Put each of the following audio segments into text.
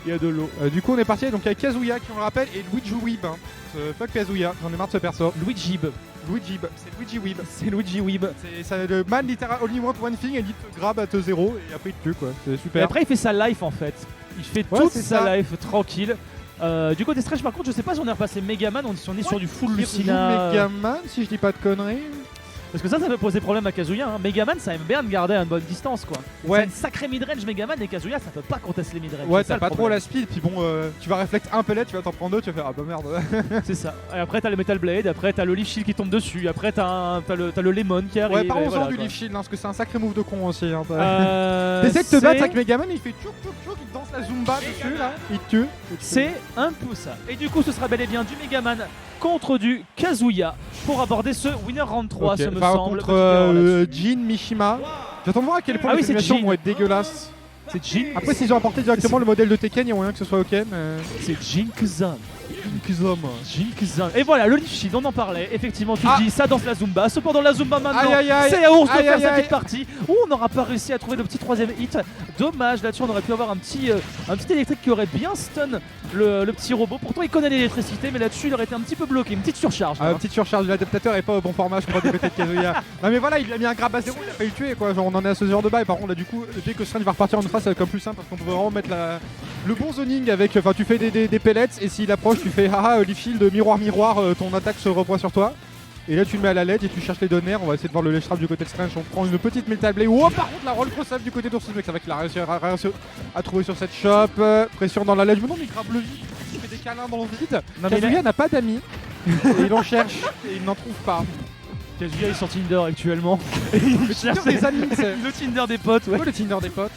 Il y a de l'eau. Du coup, on est parti donc avec Kazuya, qui on le rappelle, et Luigi Weeb. Hein. Fuck Kazuya, j'en ai marre de ce perso. Luigi. Luigi, c'est Luigi Weeb. C'est Luigi Weeb. C'est le man littéral only want one thing, et il te grab à te zéro, et après il te tue quoi. C'est super. Et après, il fait sa life en fait. Il fait toute sa life tranquille. Du côté Strange, par contre, je sais pas si on est repassé Megaman ou si on est sur du full Lucina. Megaman, si je dis pas de conneries. Parce que ça peut poser problème à Kazuya. Hein. Megaman, ça aime bien de garder à une bonne distance quoi. Ouais. C'est une sacrée midrange Megaman et Kazuya, ça peut pas contester les midrange. Ouais, t'as pas trop la speed, puis bon, tu vas réflecter un pellet, tu vas t'en prendre deux, tu vas faire ah bah merde. C'est ça. Et après, t'as le Metal Blade, après, t'as le Leaf Shield qui tombe dessus, après, t'as le Lemon qui arrive. Ouais, parlons-en voilà, du Leaf Shield, hein, parce que c'est un sacré move de con aussi. Hein, T'essaies de te battre avec Megaman, il fait tchouk tchouk tchouk, il danse la Zumba dessus là, il te tue. C'est un peu ça. Et du coup, ce sera bel et bien du Megaman contre du Kazuya pour aborder ce Winner Round 3, ce me semble. Contre Jin Mishima. J'attends de voir à quel point les animations vont être dégueulasses. C'est Jin. Après, s'ils ont apporté directement le modèle de Tekken, il y a moyen que ce soit ok. Mais... C'est Jin Kazan. Jin Kazan. Et voilà, le Leaf Shield, on en parlait. Effectivement, tu dis ça danse la Zumba. Cependant, la Zumba maintenant, c'est à Ours de faire sa petite partie. On n'aura pas réussi à trouver le petit troisième hit. Dommage, là-dessus, on aurait pu avoir un petit électrique qui aurait bien stun le petit robot. Pourtant, il connaît l'électricité, mais là-dessus, il aurait été un petit peu bloqué. Une petite surcharge. Une petite surcharge de l'adaptateur est pas au bon format, je crois, du côté de Kazuya. Non, mais voilà, il a mis un grab à zéro, il a failli le tuer quoi. Genre, on en est à ce genre de bail. Par contre, là, du coup, dès que Strange va repartir en ultra, ça va être comme plus simple parce qu'on peut vraiment mettre le bon zoning avec. Enfin, tu fais des pellets et s'il approche, tu fais haha, Leaf Shield, miroir, ton attaque se reploie sur toi. Et là, tu le mets à la LED et tu cherches les données. On va essayer de voir le ledge trap du côté de Strange. On prend une petite Metal Blade. Oh, par contre, la roll cross du côté d'Ursus, mec, c'est vrai qu'il a réussi à trouver sur cette shop. Pression dans la ledge. Mais non, mais il grappe le vide. Il fait des câlins dans le vide. Kazuya n'a pas d'amis. Et il en cherche et il n'en trouve pas. Kazuya est sur Tinder actuellement. Le Tinder des amis, le Tinder des potes, ouais. Le Tinder des potes.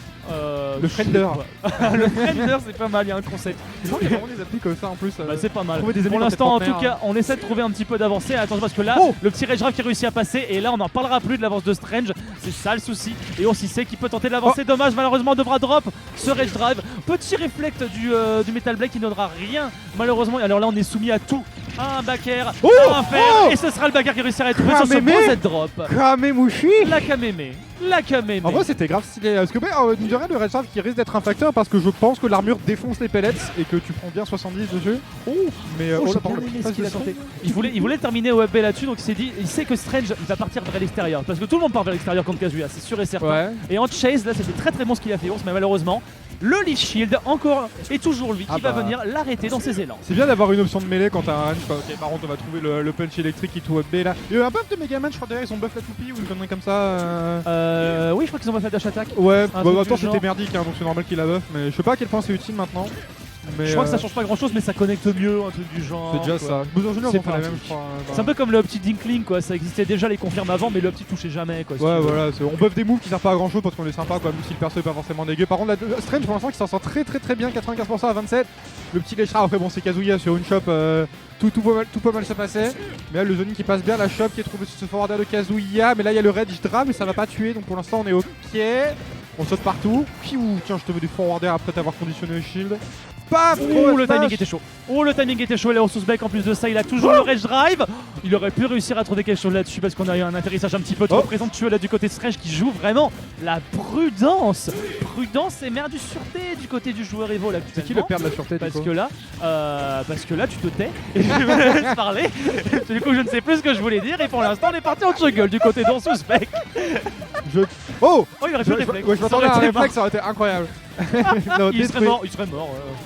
Le Friender. Le Friender, c'est pas mal, il y a un concept. Non, il y a vraiment des applis comme ça en plus. Bah, c'est pas mal. Des pour l'instant, en tout cas, on essaie de trouver un petit peu d'avancée. Attention parce que là, le petit Rage Drive qui réussit à passer. Et là, on n'en parlera plus de l'avance de Strange. C'est ça le souci. Et on s'y sait qu'il peut tenter de l'avancer. Dommage, malheureusement, on devra drop ce Rage Drive. Petit reflect du Metal Blade qui ne donnera rien, malheureusement. Alors là, on est soumis à tout. Un back air, un fer. Et ce sera le back air qui réussira à être trouvé sur ce beau Z-drop. Kamemouchi. La Kameme. En vrai, c'était grave stylé. Parce que, mine de rien, le Rage Drive qui risque d'être un facteur parce que je pense que l'armure défonce les pellets et que tu prends bien 70 dessus. Mais il voulait terminer au UB là-dessus, donc il sait que Strange il va partir vers l'extérieur parce que tout le monde part vers l'extérieur contre Kazuya, c'est sûr et certain. Ouais. Et en chase, là, c'était très très bon ce qu'il a fait, Ours, mais malheureusement, le Leaf Shield encore et toujours lui qui va venir l'arrêter dans ses élans. C'est bien d'avoir une option de mêlée quand t'as un range. Ok, par contre, on va trouver le punch électrique qui tout UB là. Il y a un buff de Megaman, je crois d'ailleurs, ils ont buff la toupie ou une connerie comme ça. Oui, je crois qu'ils ont buff la dash attack. Ouais, attends, c'était merdique, hein, donc c'est normal qu'il la buff, mais je sais pas à quel point c'est utile maintenant. Mais je crois que ça change pas grand chose, mais ça connecte mieux, un truc du genre. C'est déjà ça. C'est pas la même, je crois. C'est un peu comme le petit Dinkling quoi, ça existait déjà les confirmes avant, mais le petit touchait jamais quoi. Ouais, voilà, on buff des moves qui servent pas à grand chose parce qu'on est sympa quoi, même si le perso est pas forcément dégueu. Par contre, Strange pour l'instant qui s'en sort très bien, 95% à 27. Le petit Leshra, après bon, c'est Kazuya sur une shop, tout peut mal se passer. Mais là, le zoning qui passe bien, la shop qui est trouvée sur ce forwarder de Kazuya. Mais là, il y a le Rage Drive, mais ça va pas tuer, donc pour l'instant, on est ok. On saute partout. Piou, tiens, je te mets du forwarder après t'avoir conditionné le shield. Paf, le timing était chaud. Le timing était chaud. Et Ursusbeck en plus de ça, il a toujours le Rage Drive. Il aurait pu réussir à trouver quelque chose là-dessus parce qu'on a eu un atterrissage un petit peu trop présomptueux là du côté de Strange qui joue vraiment la prudence. Prudence et mère du sûreté du côté du joueur Evo là. C'est qui le père de la sûreté parce que là, tu te tais et je me laisse parler. Du coup, je ne sais plus ce que je voulais dire et pour l'instant, on est parti en juggle du côté d'Ursusbeck. Il aurait pu réflexe. Je m'attendais à un réflexe, ça aurait été incroyable. Il serait mort.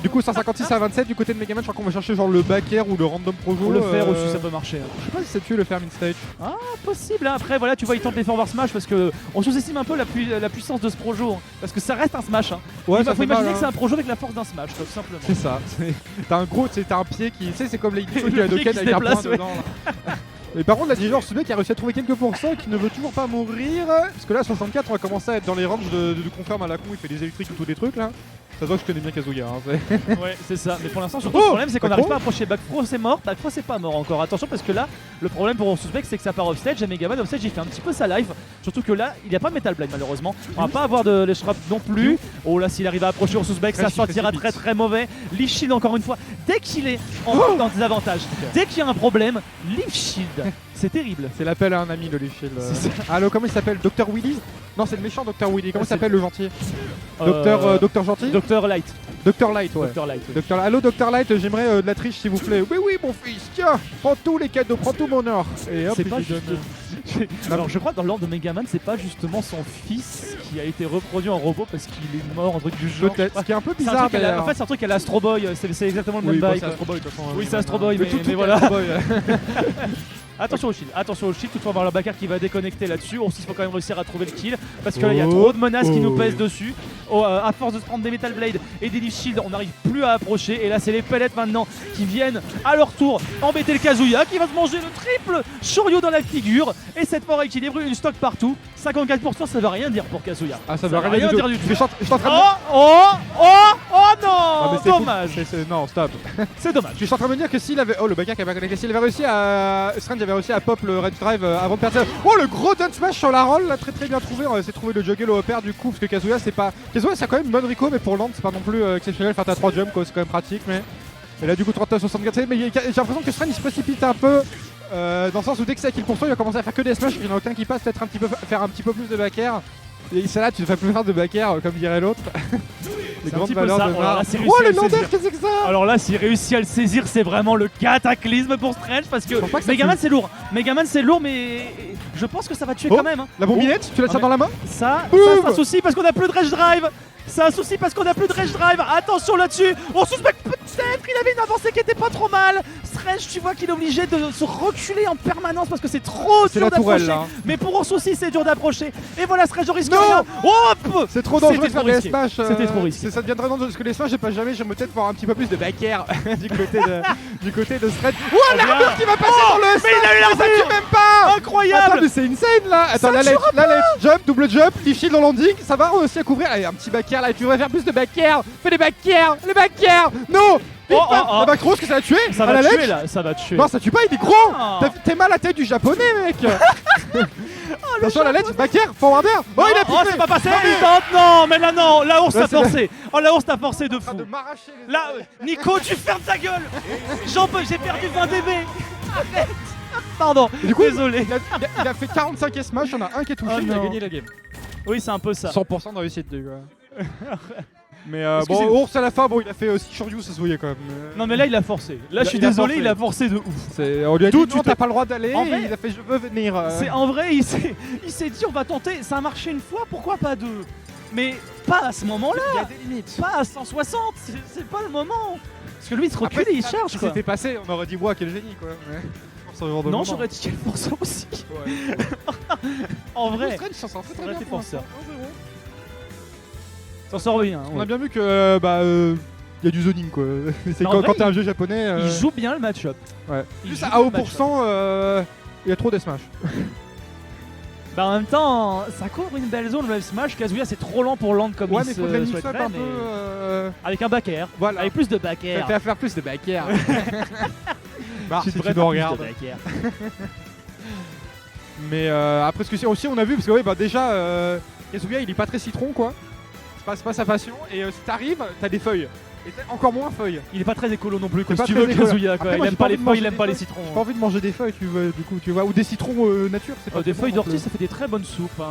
Du coup, 156 à 27 du côté de Megaman, je crois qu'on va chercher genre le back air ou le random projo. Le fer aussi, ça peut marcher. Je sais pas si c'est tué le fer mid-stage. Ah, possible. Après, voilà, tu vois, il tente les forward smash parce que on sous-estime un peu la puissance de ce projo. Parce que ça reste un smash. Ouais, il faut imaginer que c'est un projo avec la force d'un smash, tout simplement. C'est ça. T'as un pied qui. Tu sais, c'est comme les qui a Doken avec un point dedans. Et par contre, là, déjà, Ursusbeck qui a réussi à trouver quelques pourcents et qui ne veut toujours pas mourir. Parce que là, 64, on va commencer à être dans les ranges de confirme à la con. Il fait des électriques ou tous des trucs là. Ça se voit que je connais bien Kazuya. Ouais, c'est ça. Mais pour l'instant, surtout, le problème, c'est qu'on n'arrive pas à approcher Backfro, c'est mort. Backfro, c'est pas mort encore. Attention, parce que là, Le problème pour Ursus Beck, c'est que ça part offstage et Megaman offstage il fait un petit peu sa life. Surtout que là, il n'y a pas Metal Blade malheureusement. On va pas avoir de l'échappe non plus. Oh là, s'il arrive à approcher Ursus Beck, ça sortira très très mauvais. Leaf Shield encore une fois, dès qu'il est dans des avantages, dès qu'il y a un problème, Leaf Shield, c'est terrible. C'est l'appel à un ami le Leaf Shield. Allo, comment il s'appelle? Dr Willy? Non, c'est le méchant Dr Willy. Comment s'appelle le gentil? Docteur Gentil? Dr Light. Dr Light, ouais. Dr Light. Oui. Allo, Dr Light, j'aimerais de la triche s'il vous plaît. Oui, oui, mon fils, tiens, prends tous les cadeaux, prends tout mon or. Et hop, C'est pas je lui donne. Alors je crois que dans l'ordre de Megaman, c'est pas justement son fils qui a été reproduit en robot parce qu'il est mort, un truc du genre. Peut-être. Ce qui est un peu C'est un bizarre. truc en fait, c'est un truc à l'Astro Boy, c'est exactement le même bah, bail. c'est quoi. Astro Boy, de toute façon. Oui, c'est Astro Boy, mais voilà. Attention au shield, toutefois avoir la bagarre qui va déconnecter là-dessus. Il faut quand même réussir à trouver le kill parce que là il y a trop de menaces qui nous pèsent dessus. À force de se prendre des Metal Blade et des Leaf Shield, on n'arrive plus à approcher. Et là c'est les pellets maintenant qui viennent à leur tour embêter le Kazuya qui va se manger le triple Shoryu dans la figure. Et cette fois équilibre, une stock partout. 54%, ça veut rien dire pour Kazuya. Ah, ça veut rien dire du tout. Je suis en train de... Oh non, dommage. Non, stop. C'est dommage. Je suis en train de me dire que s'il avait... Oh, le bagarre qui a pas connecté. S'il avait réussi à... Strange avait réussi à pop le Red Drive avant de perdre... Oh, le gros down smash sur la roll, là, très très bien trouvé. On va essayer de trouver le juggle au pair du coup, parce que Kazuya, c'est pas... Kazuya, c'est quand même une bonne Rico, mais pour Land, c'est pas non plus exceptionnel. Faire ta 3 jump, quoi, c'est quand même pratique, mais... Et là, du coup, 39-64, mais j'ai l'impression que Strange il se précipite un peu. Dans le sens où dès que c'est à kill pour soi, il va commencer à faire que des smash, il n'y en a aucun qui passe, peut-être faire un petit peu plus de back air. Et ça là, tu ne fais plus faire de back air, comme dirait l'autre. Les grandes valeurs de Var. Oh, le lander, qu'est-ce que c'est que ça? Alors là, s'il réussit à le saisir, c'est vraiment le cataclysme pour Strange parce que Megaman c'est lourd. Megaman c'est lourd, mais je pense que ça va tuer quand même. Hein. La bombinette, tu la tiens dans la main? Ça c'est un souci parce qu'on a plus de Rage Drive. C'est un souci parce qu'on a plus de Rage Drive. Attention là-dessus. On suspecte peut-être qu'il avait une avancée qui était pas trop mal. Strange, tu vois qu'il est obligé de se reculer en permanence parce que c'est trop dur d'approcher. Mais pour Ursus aussi, c'est dur d'approcher. Et voilà, Strange risque rien. Hop, c'est trop dangereux de faire des smash. C'était trop risqué. Ça devient très dangereux parce que les smash, j'ai pas jamais. J'aimerais peut-être voir un petit peu plus de back air du côté de Strange. Oh, l'armure qui va passer dans le. Mais il a eu l'armure. Ça tue même pas. Incroyable. Attends, mais c'est insane là. Attends, la let's jump, double jump, Leaf Shield en landing. Ça va aussi à couvrir. Allez, un petit back air là. Tu devrais faire plus de back air. Fais des back air. Les back air. Non. La back rose que ça va tuer. Ça va tuer là. Ça va tuer. Non, ça tue pas. Il est gros. T'es mal à la tête du japonais, mec. Attention à la lettre, back air, forward air. Oh, il a piqué. Oh, c'est pas passé. Il tente. Non, mais là non. La ours t'a forcé. Oh, la ours t'a forcé de fou. Là, Nico, tu fermes ta gueule. J'ai perdu 20 dB. Arrête. Pardon. Du coup, désolé. Il a fait 45 smash, il y en a un qui est touché, il a gagné la game. Oui, c'est un peu ça. 100% de réussite, quoi. Mais bon, Ours à la fin, bon, il a fait aussi Shoryu, ça se voyait quand même. Non, mais là, il a forcé. Là, je suis désolé, il a forcé de ouf. On lui a dit, non, t'as pas le droit d'aller, il a fait, je veux venir. En vrai, il s'est dit, on va tenter. Ça a marché une fois, pourquoi pas deux? Mais pas à ce moment-là. Il y a des limites. Pas à 160, c'est pas le moment. Parce que lui, il se recule et il charge, si quoi. c'était passé, on aurait dit, ouah, quel génie, quoi. Non, j'aurais dit quel forceur aussi. Ouais. En vrai, ça s'en fait très bien pour forceur. S'en sort bien. On a bien vu que y a du zoning quoi. C'est quand t'es un vieux japonais. Il joue bien le match-up. Ouais. Juste à haut pourcent, il y a trop des smash. Bah en même temps, ça couvre une belle zone le smash. Kazuya c'est trop lent pour land comme il mais faudrait mix up un peu. Avec un back air. Voilà. Avec plus de back air. Fais faire plus de back air. Si tu nous regardes. Mais après ce que c'est aussi on a vu parce que oui bah déjà Kazuya il est pas très citron quoi. C'est pas sa passion et si t'arrives t'as des feuilles. Et t'as encore moins feuilles. Il est pas très écolo non plus, si tu veux Kazuya quoi. Après, il aime pas les feuilles, il aime pas les citrons. J'ai pas envie de manger des feuilles du coup tu vois ou des citrons nature c'est pas des feuilles d'ortie ça fait des très bonnes soupes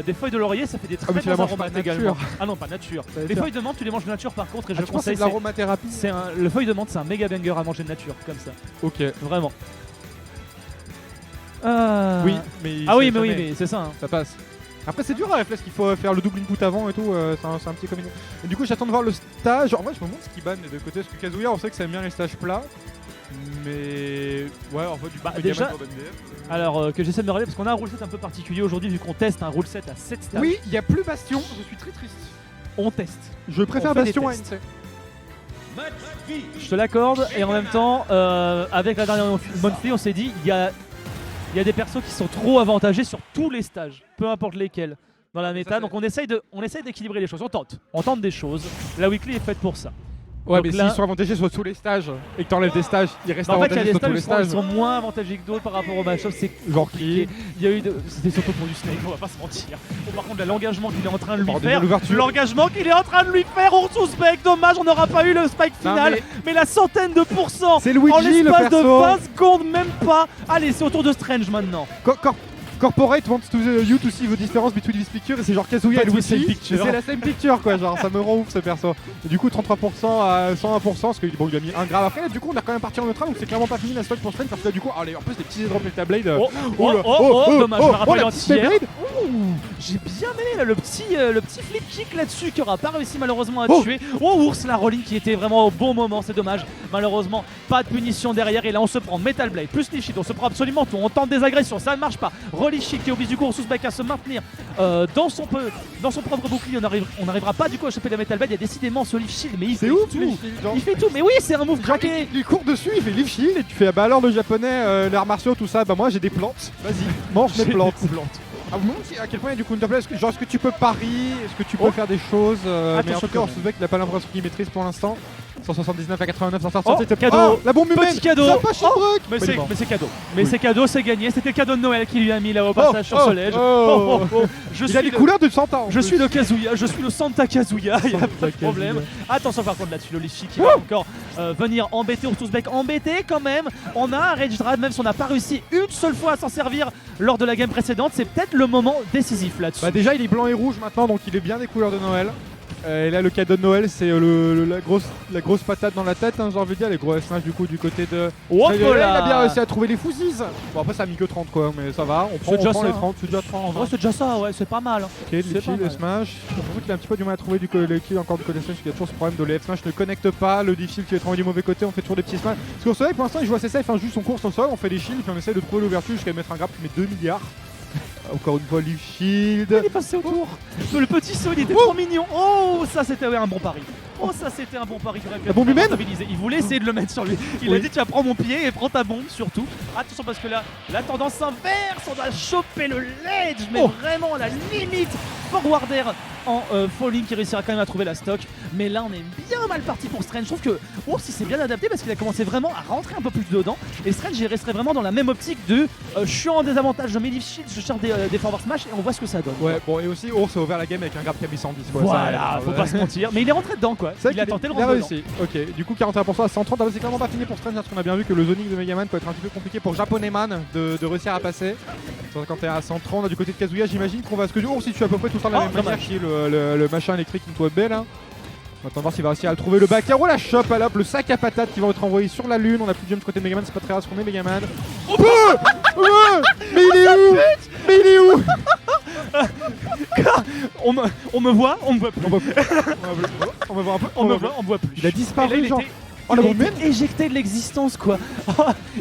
des feuilles de laurier ça fait des très bons aromates également. Ah non pas nature. Les feuilles de menthe tu les manges de nature par contre et je conseille c'est de l'aromathérapie. Le feuille de menthe c'est un méga banger à manger de nature comme ça. OK. Vraiment. Oui, mais mais c'est ça. Ça passe. Après c'est dur à réflexe qu'il faut faire le double input avant et tout, c'est un petit combinaison. Et du coup j'attends de voir le stage. En vrai je me demande ce qui banne des deux côtés parce que Kazuya on sait que ça aime bien les stages plats. Mais ouais en fait du coup déjà alors que j'essaie de me rappeler parce qu'on a un rule set un peu particulier aujourd'hui vu qu'on teste un rule set à 7 stages. Oui, il n'y a plus Bastion, je suis très triste. On teste. Je préfère Bastion à NC. Je te l'accorde et en même temps avec la dernière monthly on s'est dit il y a des persos qui sont trop avantagés sur tous les stages, peu importe lesquels, dans la méta. Donc on essaye d'équilibrer les choses. On tente des choses. La weekly est faite pour ça. Ouais, Donc mais là- s'ils sont avantagés sur tous les stages et que t'enlèves des stages, ils restent Bah, en fait, il y a avantagés des sur tous les stages qui stages. sont moins avantagés que d'autres par rapport au match-up. C'est Genre compliqué. qui Il y a eu c'était surtout pour du Snake, on va pas se mentir. Bon, par contre, là, l'engagement qu'il est en train de lui Par déjà faire, l'ouverture. l'engagement qu'il est en train de lui faire, Ursusbeck, dommage, on n'aura pas eu le spike Non, final, mais la centaine de pourcents C'est en Luigi le l'espace de perso. 20 secondes, même pas. Allez, c'est au tour de Strange maintenant. Corporate wants to you to see the difference between this picture et c'est genre Kazuya et Pas the same Luigi. picture. C'est la same picture quoi, genre ça me rend ouf ce perso. Et du coup 33% à 101% parce que bon il a mis un grave après. Là, du coup on a quand même parti en ultra donc c'est clairement pas fini la stock pour Strange parce que là du coup allez en plus des petits drop Delta Blade. Dommage, je me rappelle la anti-hier. petite Blade. J'ai bien aimé là, le petit flip kick là-dessus qui aura pas réussi malheureusement à Oh. tuer. Oh ours, la rolling qui était vraiment au bon moment, c'est dommage. Malheureusement, pas de punition derrière et là on se prend Metal Blade plus Lichid, on se prend absolument tout, on tente des agressions, ça ne marche pas. Relichid qui oblige du coup Ursusbeck à se maintenir dans son propre bouclier, on n'arrivera pas du coup à choper la Metal Blade, il y a décidément ce Leaf Shield mais il C'est fait ouf tout. les shields, genre. Il fait tout, mais oui c'est un move Genre, craqué. il court dessus, il fait Leaf Shield et tu fais ah bah alors le japonais, les arts martiaux tout ça, bah moi j'ai des plantes, vas-y mange mes plantes. Ah, vous montrez à quel point il y a du counterplay, est-ce que tu peux parier, est-ce que tu peux faire des choses, mais en Attention tout cas quand même. Ursusbeck il a pas l'impression qu'il maîtrise pour l'instant. 179 à 89, 160, Oh, cadeau. la bombe humaine. Petit cadeau. Ça passe chez Oh, Brock. Mais bon. c'est cadeau. Mais Oui. c'est cadeau, c'est gagné. C'était le cadeau de Noël qu'il lui a mis là au passage sur ce ledge. Je Il a suis les le- couleurs de Santa. en Je plus. suis le Kazuya, je suis le Santa Kazuya, il n'y a Santa pas de problème. Kazuya. Attention par contre là-dessus, le Lichi qui va encore venir embêter Ursusbeck, embêter quand même. On a un Rage Drive, même si on n'a pas réussi une seule fois à s'en servir lors de la game précédente, c'est peut-être le moment décisif là-dessus. Bah déjà il est blanc et rouge maintenant donc il est bien des couleurs de Noël. Et là le cadeau de Noël c'est la grosse patate dans la tête hein, j'ai envie de dire, les gros S-Smash du coup du côté de... Hop il a là. bien réussi à trouver les fousies. Bon après ça a mis que 30 quoi mais ça va, on prend déjà ça, les hein. 30, c'est déjà 30. En vrai c'est déjà ça, ouais, c'est pas mal. hein. Ok, les c'est pas kills, mal. le smash. Je trouve qu'il a un petit peu du mal à trouver le kill encore du côté smash, il y a toujours ce problème de le F-smash ne connecte pas, le difficile qui est travaillé du mauvais côté, on fait toujours des petits smash. Parce qu'au soleil pour l'instant il joue assez safe, hein, juste on course au sol, on fait des shields, puis on essaie de trouver l'ouverture jusqu'à mettre un grab qui met 2 milliards. Encore une fois Leaf Shield. Il est passé autour. Le petit saut, il était trop mignon. Oh, ça c'était un bon pari. Oh, ça c'était un bon pari. La bombe humaine. Il voulait essayer de le mettre sur lui. Il a Oui. dit tiens, prends mon pied et prends ta bombe surtout. Attention parce que là, la tendance inverse, on doit choper le ledge, mais vraiment la limite. Forwarder en falling qui réussira quand même à trouver la stock. Mais là, on est bien mal parti pour Strange. Je trouve que Ours il s'est bien adapté parce qu'il a commencé vraiment à rentrer un peu plus dedans. Et Strange, il resterait vraiment dans la même optique de je suis en désavantage, je mets Leaf Shield, je cherche des forward smash et on voit ce que ça donne. Ouais, bon, et aussi Ours a ouvert la game avec un grab qui a mis 110. Quoi. Voilà, Ça, faut pas se mentir. Mais il est rentré dedans quoi. C'est vrai Il a qu'il tenté le il a rentre dedans. réussi. Ok, du coup 41% à 130. Ah bah, c'est clairement pas fini pour Strange parce qu'on a bien vu que le zoning de Megaman peut être un petit peu compliqué pour Japonais Man de réussir à passer. 151 à 130. Du côté de Kazuya, j'imagine qu'on va se que Ours si tu as à peu près tout le temps la même manière dommage. qui est le machin électrique Into Bell. Hein. On va attendre voir s'il va réussir à le trouver. Le back air, oh la chope à l'op, le sac à patates qui va être envoyé sur la lune. On a plus de jump côté de Megaman, c'est pas très rare ce qu'on est Megaman. Mais il est où? Mais il est où? On me voit, on me voit plus. On va plus. On va voir un peu. On me voit, on me voit plus. Il a Et là, disparu il genre. était- Oh la il a bombe été humaine. éjecté de l'existence quoi.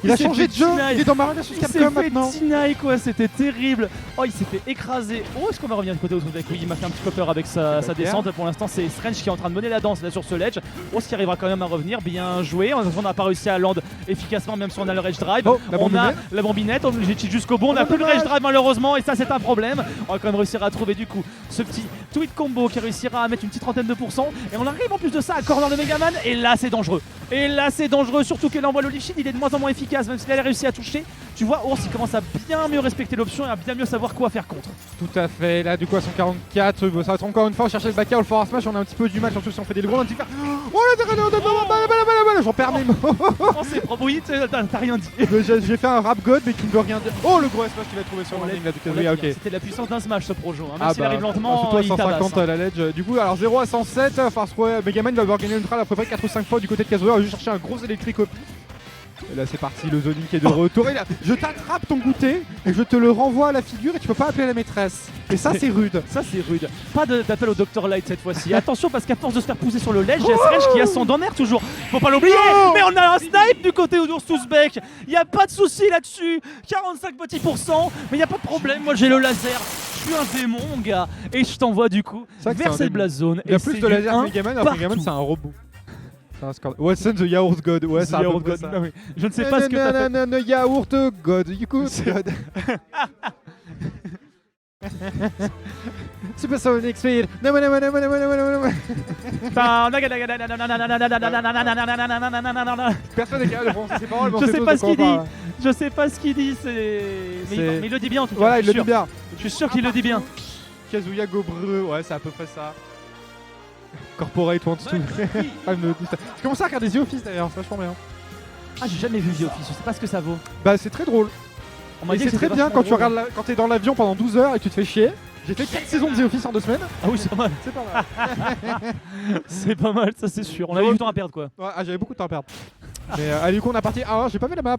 Il a s'est changé fait de jeu. deny. Il est dans Marvel vs Il s'est Capcom fait maintenant. deny quoi, c'était terrible. Oh, il s'est fait écraser. Oh, est-ce qu'on va revenir du côté Ursusbeck? Oui, il m'a fait un petit peu peur avec sa descente. Pour l'instant, c'est Strange qui est en train de mener la danse là sur ce ledge. Oh, ce qui arrivera quand même à revenir. Bien joué. On n'a pas réussi à land efficacement, même si on a le Rage Drive. Oh, la on a bombinette. la bombinette, on est jusqu'au bout. On n'a plus le Rage Drive malheureusement, et ça, c'est un problème. On va quand même réussir à trouver du coup ce petit tweet combo qui réussira à mettre une petite trentaine de pourcents. Et on arrive en plus de ça à corner le Megaman. Et là, c'est dangereux. Et là, c'est dangereux, surtout qu'elle envoie le Leaf Shield, il est de moins en moins efficace, même s'il a réussi à toucher. Tu vois, Ours, il commence à bien mieux respecter l'option et à bien mieux savoir quoi faire contre. Tout à fait, là du coup à 144, ça va être encore une fois chercher le back air ou le forward smash, on a un petit peu du mal, surtout si on fait des gros un petit peu. Oh là j'en perds mes mots. Oh, c'est propre, oui, t'as rien dit. J'ai fait un rap god mais qui ne veut rien dire. Oh le gros smash qu'il va trouver sur le landing là du On l'a Kazuya, dit, ok. C'était la puissance d'un smash ce projo, hein. Même Ah s'il arrive lentement, surtout à il tabasse. 150 hein. la ledge. Du coup alors 0 à 107, Farce Megaman va avoir gagné l'ultra à peu près 4 ou 5 fois du côté de Kazuya, on va juste chercher un gros électrique. Et là c'est parti, le zoning qui est de retour. Et là, je t'attrape ton goûter et je te le renvoie à la figure et tu peux pas appeler la maîtresse. Et ça c'est rude. Ça c'est rude. Pas d'appel au Dr Light cette fois-ci. Attention parce qu'à force de se faire pousser sur le ledge, il y a Strange qui a son donner toujours. Faut pas l'oublier. Non. Mais on a un snipe du côté d'Ursusbeck. Il y a pas de souci là-dessus. 45 petits pourcents. Mais il y a pas de problème. Moi j'ai le laser. Je suis un démon mon gars. Et je t'envoie du coup C'est vrai que vers c'est un cette démon. blast zone. Il y a Et plus c'est de du laser un que Megaman, alors que Megaman partout. c'est un robot. Watson the Yaourt God, ouais c'est un Yaourt peu God. ça. Ah oui. Je ne sais pas ce que t'as fait. Yaourt God, you could God. Super Sonic Speed. Personne n'est capable de prononcer ses paroles. Je sais pas ce qu'il dit. Je sais pas ce qu'il dit. Mais il le dit bien en tout cas. Voilà, il le dit bien. Je suis sûr qu'il le dit bien. Kazuya Gobreux, ouais, c'est à peu près ça. Corporate wants to. Je commence à regarder The Office d'ailleurs, c'est vachement bien. Ah, j'ai jamais vu The Office, je sais pas ce que ça vaut. Bah, c'est très drôle. On m'a Et dit c'est que très c'était bien quand vachement tu regardes quand t'es dans l'avion pendant 12 heures et que tu te fais chier. J'ai fait 4 saisons de The Office en 2 semaines. Ah oui, c'est pas mal. C'est pas mal. C'est pas mal, ça c'est sûr. On avait du temps à perdre quoi. Ouais, j'avais beaucoup de temps à perdre. Mais allez, du coup, on a parti. Ah, j'ai pas vu la map.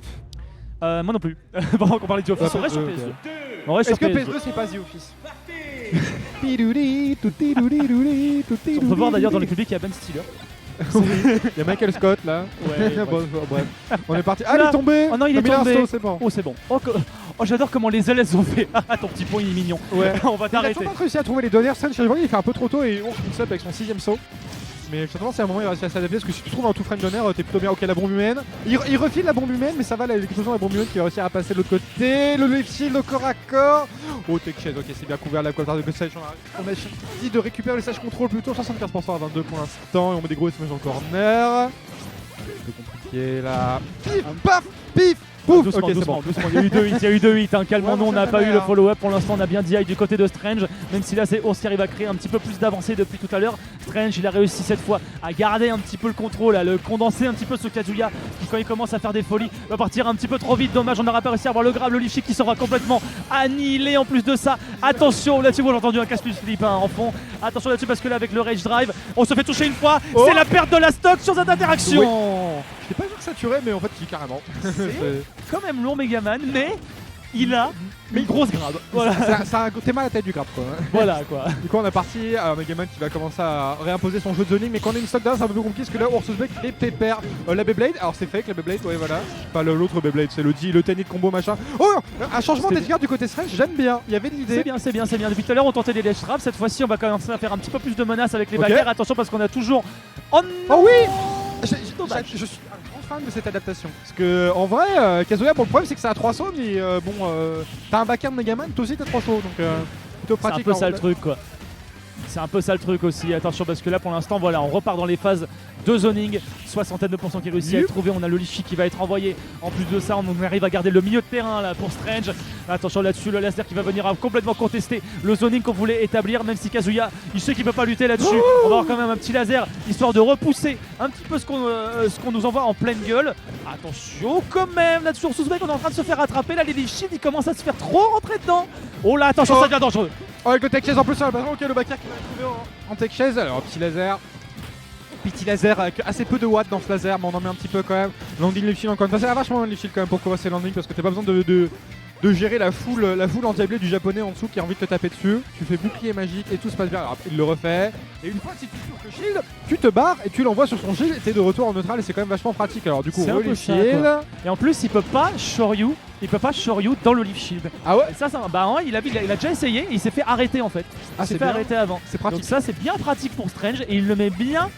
Moi non plus. Pendant qu'on parlait de The Office, on reste sur PS2. On reste Est-ce sur que PS2. PS2 c'est pas The Office? On peut voir d'ailleurs dans le public qu'il y a Ben Stiller. Il y a Michael Scott là. Ouais, Bon, bref. On est parti. Ah, il est tombé. Oh non, il est mis tombé. l'arceau, c'est bon. Oh, c'est bon. Oh, j'adore comment les LS ont fait. Ah, ton petit point, il est mignon. Ouais. On va Il a t'arrêter. toujours pas réussi à trouver les dernières scènes. Il fait un peu trop tôt et on se up avec son 6ème saut. Mais finalement, c'est un moment où il réussit à s'adapter parce que si tu trouves un tout frame d'honneur, t'es plutôt bien. Ok, la bombe humaine. Il refile la bombe humaine, mais ça va, l'explosion de la bombe humaine qui va réussir à passer de l'autre côté. Le left shield au corps à corps. Oh, tech chase, ok, c'est bien couvert la coltard de Ghost. On a choisi de récupérer le stage control plutôt 75% à 22 pour l'instant. Et on met des gros smash en corner. C'est compliqué là. Pif, paf, pif. Pouf. Doucement, Ok, c'est doucement, bon. doucement. Il y a eu 2 hits, hein. Calmons-nous, Ouais, on n'a ça pas va, eu le hein. follow-up. Pour l'instant, on a bien DI du côté de Strange. Même si là, c'est Ours qui arrive à créer un petit peu plus d'avancée depuis tout à l'heure. Strange, il a réussi cette fois à garder un petit peu le contrôle, à le condenser un petit peu sur Kazuya, qui quand il commence à faire des folies, va partir un petit peu trop vite. Dommage, on n'aura pas réussi à avoir le grab, le lift kick qui sera complètement annihilé en plus de ça. Attention, là-dessus, vous avez entendu un casse plus flip en fond. Attention là-dessus, parce que là, avec le Rage Drive, on se fait toucher une fois. Oh. C'est la perte de la stock sur cette interaction. Je t'ai pas vu que ça tuerait, mais en fait, si, carrément. C'est Quand même lourd Megaman, mais il a une grosse grab. Voilà. T'es mal à la tête du grab quoi. Voilà quoi. Du coup on est parti, alors Megaman qui va commencer à réimposer son jeu de zoning, mais quand on a une stock down c'est un peu plus compliqué parce que là Ursusbeck il est pépère. La Beyblade, alors c'est fake la Beyblade, ouais voilà. Pas l'autre Beyblade, c'est le tennis de combo machin. Oh, un changement d'edgar du côté Strange, j'aime bien, il y avait de l'idée. C'est bien. Depuis tout à l'heure on tentait les ledge traps, cette fois-ci on va commencer à faire un petit peu plus de menaces avec les bagarres. Attention parce qu'on a toujours... Oh non. Oh oui. Je suis un grand fan de cette adaptation. Parce que en vrai, Kazuya, pour le problème c'est que ça a 3 sauts, mais t'as un backer de Megaman, toi aussi t'as 3 sauts, donc plutôt C'est un pratique. peu ça le truc quoi. C'est un peu ça le truc aussi, attention parce que là pour l'instant voilà on repart dans les phases de zoning, 60% qui réussit à être trouvé, on a le Lichi qui va être envoyé, en plus de ça on arrive à garder le milieu de terrain là pour Strange, attention là-dessus le laser qui va venir à complètement contester le zoning qu'on voulait établir, même si Kazuya il sait qu'il peut pas lutter là-dessus, on va avoir quand même un petit laser histoire de repousser un petit peu ce qu'on nous envoie en pleine gueule, attention quand même là-dessus on on est en train de se faire attraper, là les Lichi il commence à se faire trop rentrer dedans, oh là attention ça devient dangereux. Oh, avec le tech chase en plus, ok, le backer qui va trouver en tech chase. Alors, petit laser avec assez peu de watts dans ce laser, mais on en met un petit peu quand même. Landing lift shield encore une fois, c'est vachement lift shield quand même pour couvrir ces landings parce que t'as pas besoin de gérer la foule anti-blé du japonais en dessous qui a envie de te taper dessus. Tu fais bouclier magique et tout se passe bien. Alors, il le refait. Et une fois que si tu touches le shield, tu te barres et tu l'envoies sur son shield et t'es de retour en neutral et c'est quand même vachement pratique. Alors, du coup, C'est un peu lift ça, shield. quoi. Et en plus, il peut pas Shoryu dans le Leaf Shield. Ah ouais. Et ça bah ouais, il a déjà essayé et il s'est fait arrêter en fait. Ah, Il s'est c'est fait bien. arrêter avant. C'est pratique. Donc ça, c'est bien pratique pour Strange et il le met bien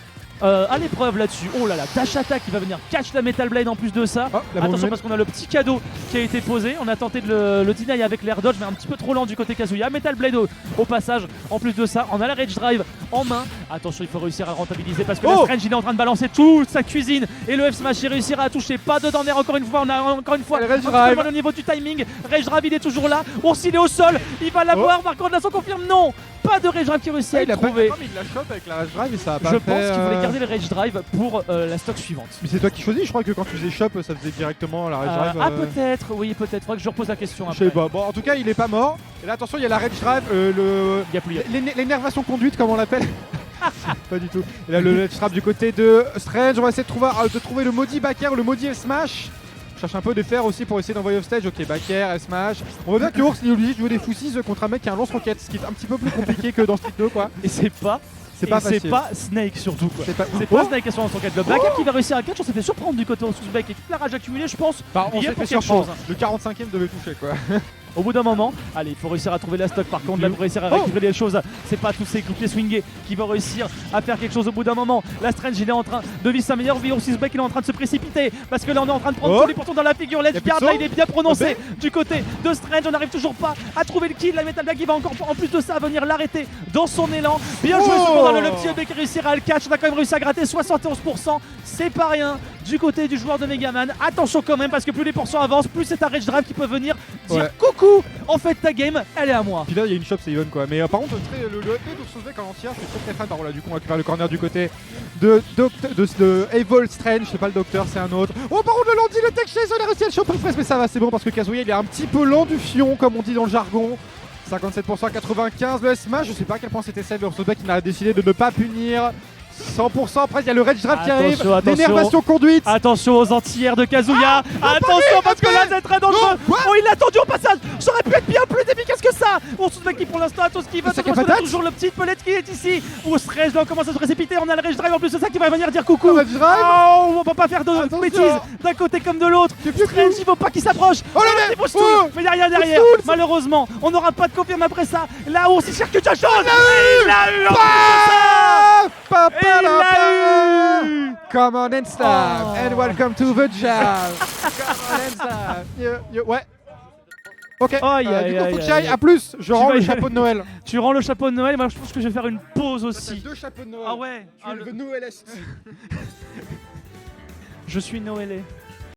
à l'épreuve là-dessus. Oh là là, dash attack qui va venir catch la Metal Blade en plus de ça. Oh, la bombe Attention humaine. parce qu'on a le petit cadeau qui a été posé. On a tenté de le deny avec l'air dodge, mais un petit peu trop lent du côté Kazuya. Metal Blade au passage. En plus de ça, on a la Rage Drive en main. Attention, il faut réussir à rentabiliser parce que là, Strange il est en train de balancer toute sa cuisine et le F Smash il réussira à toucher. Pas dedans d'air encore une fois. On a encore une fois Et le Rage un petit peu Drive. mal au niveau du timing. Rage Drive il est toujours là. Ours il est au sol. Il va l'avoir. Par contre là, son confirme non. Pas de Rage Drive qui réussit à il a être pas trouvé. mais il la chope avec la Rage Drive et ça a pas Je fait, pense qu'il voulait garder le Rage Drive pour la stock suivante. Mais c'est toi qui choisis, je crois que quand tu faisais shop, ça faisait directement la Rage Drive. Ah peut-être, oui peut-être. Faudra que je repose la question Je après. sais pas. Bon, en tout cas, il est pas mort. Et là, attention, il y a la Rage Drive, Il y a plus. l'énervation conduite, comme on l'appelle. Pas du tout. Et là, le Rage Drive du côté de Strange. On va essayer de trouver le maudit backer, le maudit Smash. Je cherche un peu des fers aussi pour essayer d'envoyer off stage. Ok, backer, Smash. On voit bien que Ours il est obligé de jouer des foussies contre un mec qui a un lance-roquette, ce qui est un petit peu plus compliqué que dans Street 2 quoi. Et c'est pas facile. Snake surtout quoi. C'est pas Snake qui est sur son quête. Le backer qui va réussir à catch, on s'est fait surprendre du côté Oursusbeck et toute la rage accumulée, je pense. Bah, on il y a s'est pour fait quelque surprendre. chose. Le 45ème devait toucher quoi. au bout d'un moment. Allez, il faut réussir à trouver la stock par contre, là pour réussir à récupérer les choses. C'est pas tous ces croupiers swingés qui vont réussir à faire quelque chose au bout d'un moment. La Strange il est en train de vivre sa meilleure vie, Orsisbeck il est en train de se précipiter parce que là on est en train de prendre tous les pourtons dans la figure. L'edge guard là il est bien prononcé du côté de Strange, on n'arrive toujours pas à trouver le kill. La Metal Black il va encore en plus de ça venir l'arrêter dans son élan. Bien joué cependant le petit EB qui réussira à le catch, on a quand même réussi à gratter 71%, c'est pas rien du côté du joueur de Megaman. Attention quand même parce que plus les portions avancent, plus c'est un Rage Drive qui peut venir dire coucou, en fait ta game elle est à moi. Puis là il y a une shop c'est even quoi, mais par contre le FP d'Orsosbeck en entière c'est très fun. Par contre là du coup on récupère le corner du côté de Evil Strange, c'est pas le docteur c'est un autre. Oh par contre le Landy, le tech chase, on a réussi à le choper presque, mais ça va c'est bon parce que Kazuya il est un petit peu lent du fion comme on dit dans le jargon. 57% à 95, le smash, je sais pas à quel point c'était celle de Orsosbeck qui a décidé de ne pas punir. 100%, après il y a le Rage Drive qui arrive, l'énervation conduite. Attention aux anti-airs de Kazuya. Attention parce que là c'est très dangereux. Oh il l'a attendu au passage. Ça aurait pu être bien plus efficace que ça. Orsosbeck qui pour l'instant a tout ce qu'il veut. On a toujours le petit pellet qui est ici. Strange là on commence à se précipiter. On a le Rage Drive en plus de ça qui va venir dire coucou. Oh, on va pas faire de bêtises d'un côté comme de l'autre. Strange il faut pas qu'il s'approche. Oh là là, mais il y a rien derrière. Malheureusement on n'aura pas de confirme après ça. Là où on s'y cherche quelque chose. Il l'a eu. Il l'a eu. Come on and stab and welcome to the jam. Come on and stab. Ouais. Ok, du coup faut que j'aille. À plus, je rends le chapeau de Noël. Tu rends le chapeau de Noël, moi je pense que je vais faire une pause aussi. 2 chapeaux de Noël. Ah ouais. Tu es le Noëliste. Je suis Noëlé.